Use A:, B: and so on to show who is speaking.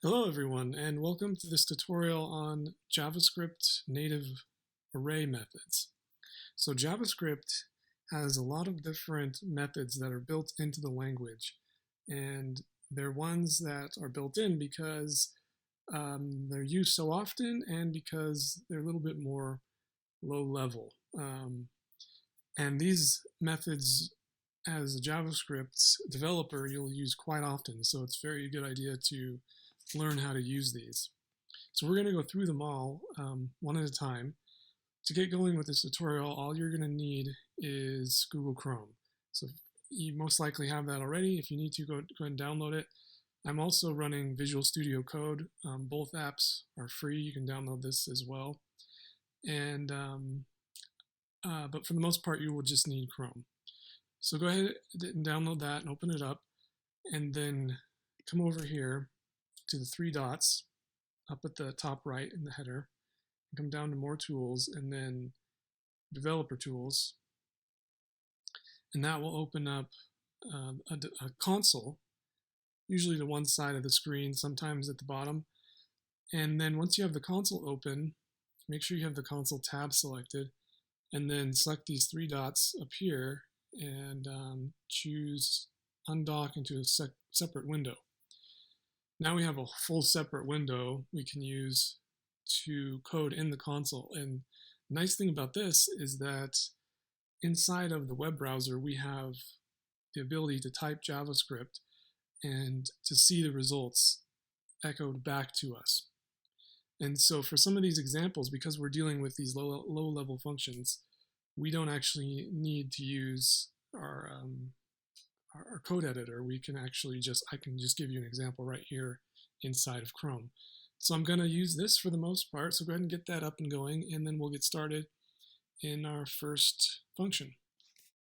A: Hello everyone, and welcome to this tutorial on JavaScript native array methods. So JavaScript has a lot of different methods that are built into the language, and they're ones that are built in because they're used so often and because they're a little bit more low level. And these methods, as a JavaScript developer, you'll use quite often, so it's a very good idea to learn how to use these. So we're going to go through them all one at a time. To get going with this tutorial, all you're going to need is Google Chrome. So you most likely have that already. If you need to, go ahead and download it. I'm also running Visual Studio Code. Both apps are free. You can download this as well. And but for the most part, you will just need Chrome. So go ahead and download that and open it up, and then come over here to the three dots up at the top right in the header, and come down to more tools, and then developer tools, and that will open up a console, usually to one side of the screen, sometimes at the bottom. And then once you have the console open, make sure you have the console tab selected, and then select these three dots up here and choose undock into a separate window. Now we have a full separate window we can use to code in the console. And the nice thing about this is that inside of the web browser, we have the ability to type JavaScript and to see the results echoed back to us. And so for some of these examples, because we're dealing with these low-level functions, we don't actually need to use our code editor. We can actually I can just give you an example right here inside of Chrome. So I'm going to use this for the most part. So go ahead and get that up and going, and then we'll get started in our first function.